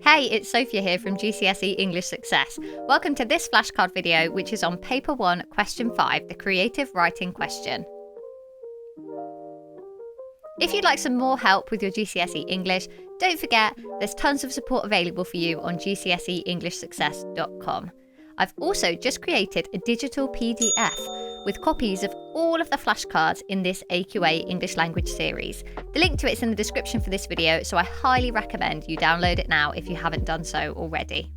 Hey, it's Sophia here from GCSE English Success. Welcome to this flashcard video, which is on Paper 1, Question 5, the creative writing question. If you'd like some more help with your GCSE English, don't forget there's tons of support available for you on gcseenglishsuccess.com. I've also just created a digital PDF with copies of all of the flashcards in this AQA English Language series. The link to it's in the description for this video, so I highly recommend you download it now if you haven't done so already.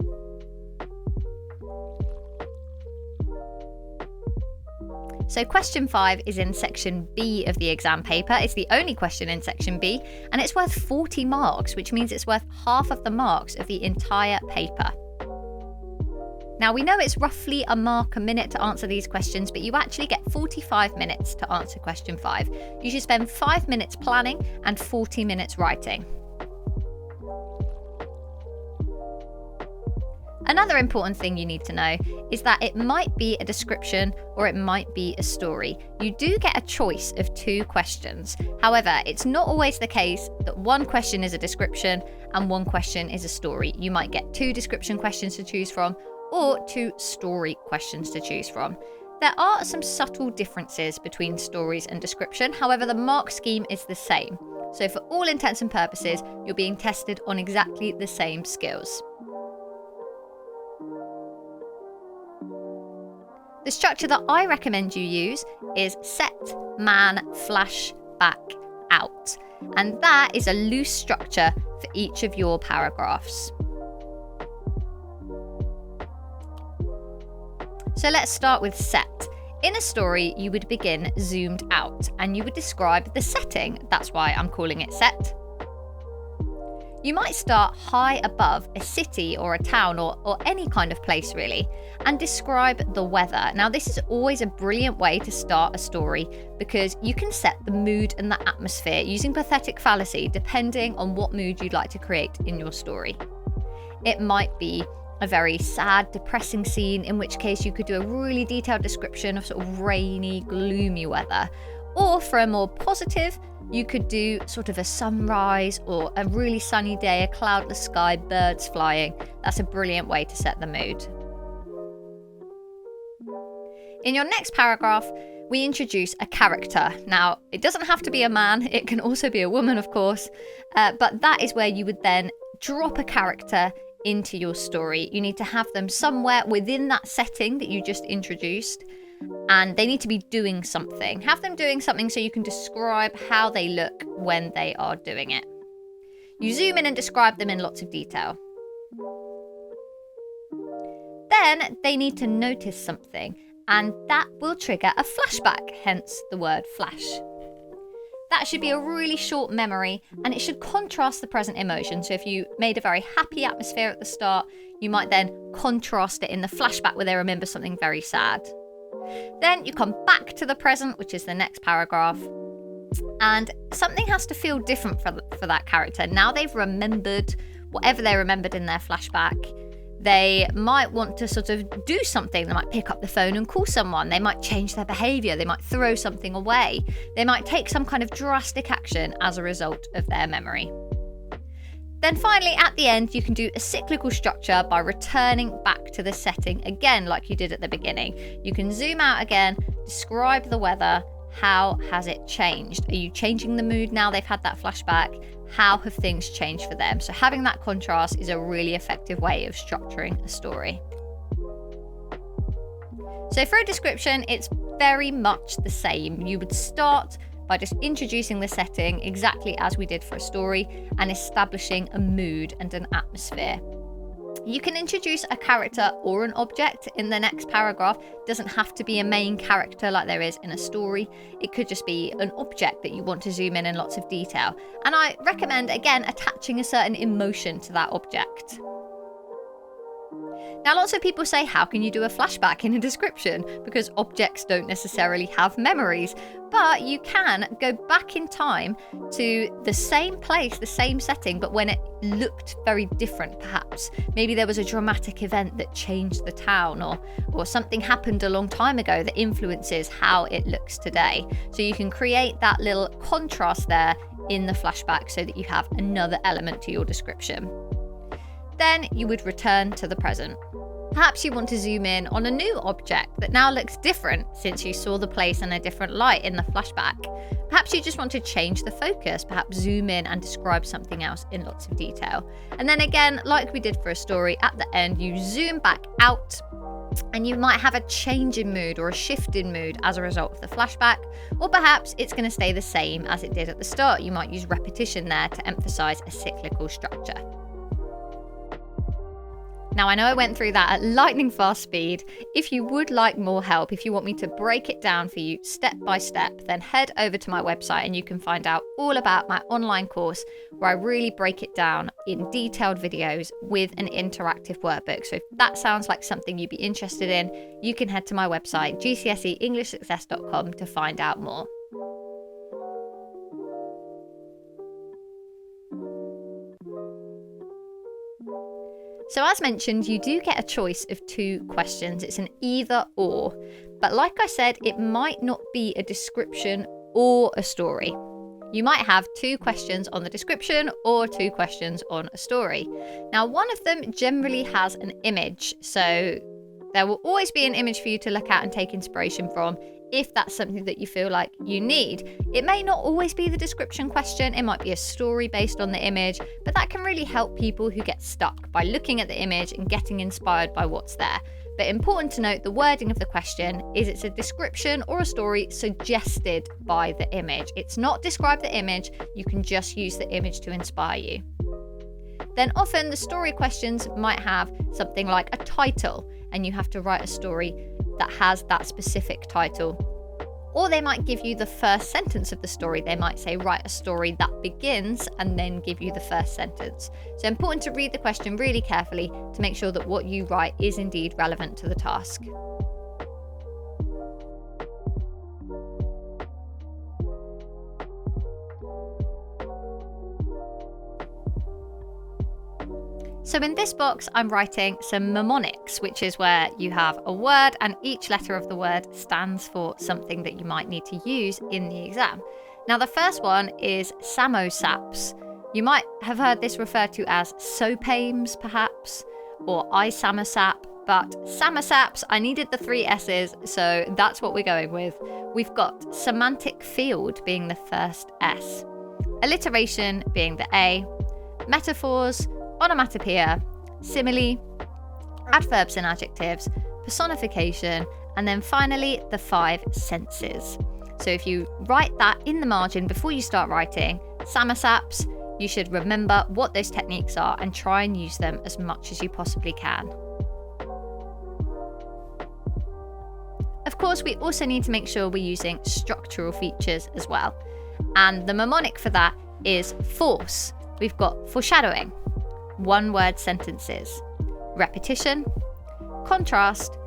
So question 5 is in section B of the exam paper. It's the only question in section B, and it's worth 40 marks, which means it's worth half of the marks of the entire paper. Now, we know it's roughly a mark a minute to answer these questions, but you actually get 45 minutes to answer question 5. You should spend 5 minutes planning and 40 minutes writing. Another important thing you need to know is that it might be a description or it might be a story. You do get a choice of 2 questions. However, it's not always the case that one question is a description and one question is a story. You might get 2 description questions to choose from or 2 story questions to choose from. There are some subtle differences between stories and description. However, the mark scheme is the same. So for all intents and purposes, you're being tested on exactly the same skills. The structure that I recommend you use is set, man, flash, back, out. And that is a loose structure for each of your paragraphs. So let's start with set. In a story, you would begin zoomed out and you would describe the setting. That's why I'm calling it set. You might start high above a city or a town or any kind of place really, and describe the weather. Now, this is always a brilliant way to start a story because you can set the mood and the atmosphere using pathetic fallacy depending on what mood you'd like to create in your story. It might be a very sad, depressing scene, in which case you could do a really detailed description of sort of rainy, gloomy weather. Or for a more positive, you could do sort of a sunrise or a really sunny day, a cloudless sky, birds flying. That's a brilliant way to set the mood. In your next paragraph, we introduce a character. Now, it doesn't have to be a man, it can also be a woman, of course, but that is where you would then drop a character into your story. You need to have them somewhere within that setting that you just introduced, and they need to be doing something. Have them doing something so you can describe how they look when they are doing it. You zoom in and describe them in lots of detail. Then they need to notice something, and that will trigger a flashback, hence the word flash. That should be a really short memory, and it should contrast the present emotion. So if you made a very happy atmosphere at the start, you might then contrast it in the flashback where they remember something very sad. Then you come back to the present, which is the next paragraph, and something has to feel different for that character. Now they've remembered whatever they remembered in their flashback. They might want to sort of do something. They might pick up the phone and call someone. They might change their behaviour. They might throw something away. They might take some kind of drastic action as a result of their memory. Then finally, at the end, you can do a cyclical structure by returning back to the setting again, like you did at the beginning. You can zoom out again, describe the weather. How has it changed? Are you changing the mood now they've had that flashback? How have things changed for them? So having that contrast is a really effective way of structuring a story. So for a description, it's very much the same. You would start by just introducing the setting exactly as we did for a story and establishing a mood and an atmosphere. You can introduce a character or an object in the next paragraph. It doesn't have to be a main character like there is in a story. It could just be an object that you want to zoom in lots of detail. And I recommend, again, attaching a certain emotion to that object. Now, lots of people say, how can you do a flashback in a description? Because objects don't necessarily have memories. But you can go back in time to the same place, the same setting, but when it looked very different, perhaps. Maybe there was a dramatic event that changed the town, or something happened a long time ago that influences how it looks today. So you can create that little contrast there in the flashback so that you have another element to your description. Then you would return to the present. Perhaps you want to zoom in on a new object that now looks different since you saw the place in a different light in the flashback. Perhaps you just want to change the focus, perhaps zoom in and describe something else in lots of detail. And then again, like we did for a story, at the end you zoom back out and you might have a change in mood or a shift in mood as a result of the flashback, or perhaps it's going to stay the same as it did at the start. You might use repetition there to emphasize a cyclical structure. Now, I know I went through that at lightning fast speed. If you would like more help, if you want me to break it down for you step by step, then head over to my website and you can find out all about my online course where I really break it down in detailed videos with an interactive workbook. So if that sounds like something you'd be interested in, you can head to my website, gcseenglishsuccess.com, to find out more. So as mentioned, you do get a choice of 2 questions. It's an either or. But like I said, it might not be a description or a story. You might have 2 questions on the description or 2 questions on a story. Now, one of them generally has an image. So there will always be an image for you to look at and take inspiration from if that's something that you feel like you need. It may not always be the description question, it might be a story based on the image, but that can really help people who get stuck by looking at the image and getting inspired by what's there. But important to note, the wording of the question is it's a description or a story suggested by the image. It's not describe the image, you can just use the image to inspire you. Then often the story questions might have something like a title, and you have to write a story that has that specific title. Or they might give you the first sentence of the story. They might say, write a story that begins, and then give you the first sentence. So important to read the question really carefully to make sure that what you write is indeed relevant to the task. So in this box, I'm writing some mnemonics, which is where you have a word and each letter of the word stands for something that you might need to use in the exam. Now, the first one is SAMOSAPS. You might have heard this referred to as SOPAMES, perhaps, or SAMOSAP, but SAMOSAPS, I needed the 3 S's, so that's what we're going with. We've got semantic field being the first S, alliteration being the A, metaphors, onomatopoeia, simile, adverbs and adjectives, personification, and then finally the 5 senses. So if you write that in the margin before you start writing SAMOSAPS, you should remember what those techniques are and try and use them as much as you possibly can. Of course, we also need to make sure we're using structural features as well. And the mnemonic for that is FORCE. We've got foreshadowing, 1-word sentences, repetition, contrast,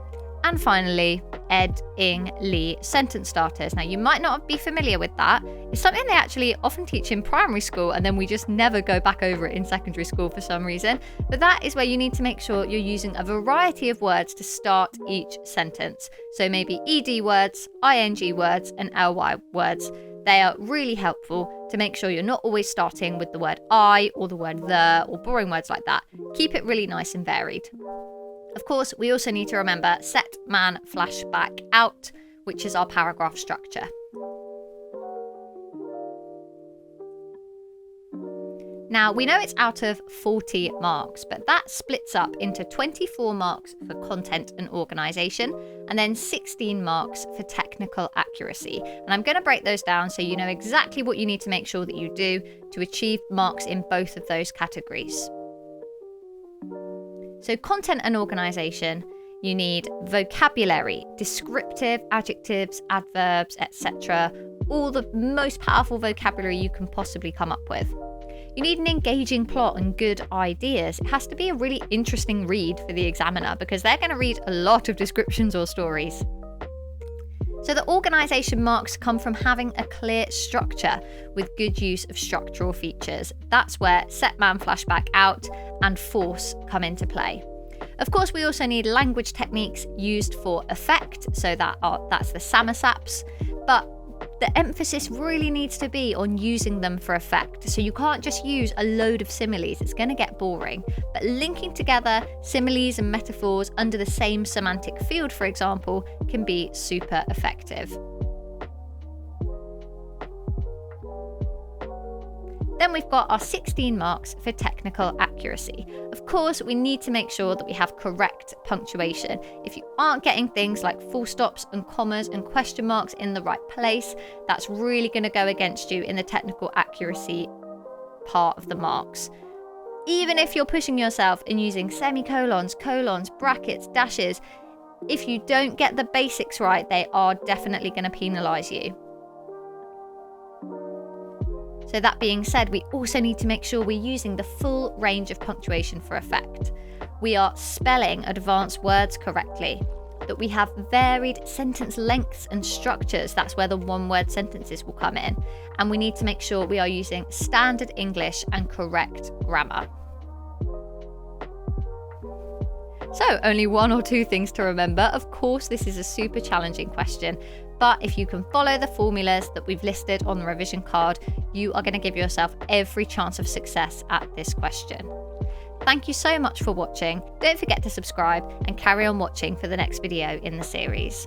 and finally, ed-ing-ly sentence starters. Now, you might not be familiar with that. It's something they actually often teach in primary school, and then we just never go back over it in secondary school for some reason. But that is where you need to make sure you're using a variety of words to start each sentence. So maybe ed words, ing words, and ly words. They are really helpful to make sure you're not always starting with the word I or the word the or boring words like that. Keep it really nice and varied. Of course, we also need to remember set, man, flashback, out, which is our paragraph structure. Now, we know it's out of 40 marks, but that splits up into 24 marks for content and organisation, and then 16 marks for technical accuracy. And I'm going to break those down so you know exactly what you need to make sure that you do to achieve marks in both of those categories. So content and organisation, you need vocabulary, descriptive adjectives, adverbs, etc. All the most powerful vocabulary you can possibly come up with. You need an engaging plot and good ideas. It has to be a really interesting read for the examiner because they're going to read a lot of descriptions or stories. So the organisation marks come from having a clear structure with good use of structural features. That's where set, man, flashback, out and force come into play. Of course, we also need language techniques used for effect, so that's the SAMOSAPS, but The emphasis really needs to be on using them for effect. So you can't just use a load of similes, it's going to get boring. But linking together similes and metaphors under the same semantic field, for example, can be super effective. Then we've got our 16 marks for technical accuracy. Of course, we need to make sure that we have correct punctuation. If you aren't getting things like full stops and commas and question marks in the right place, that's really going to go against you in the technical accuracy part of the marks. Even if you're pushing yourself and using semicolons, colons, brackets, dashes, if you don't get the basics right, they are definitely going to penalise you. So that being said, we also need to make sure we're using the full range of punctuation for effect. We are spelling advanced words correctly, that we have varied sentence lengths and structures. That's where the one-word sentences will come in. And we need to make sure we are using standard English and correct grammar. So only 1 or 2 things to remember. Of course, this is a super challenging question, but if you can follow the formulas that we've listed on the revision card, you are going to give yourself every chance of success at this question. Thank you so much for watching. Don't forget to subscribe and carry on watching for the next video in the series.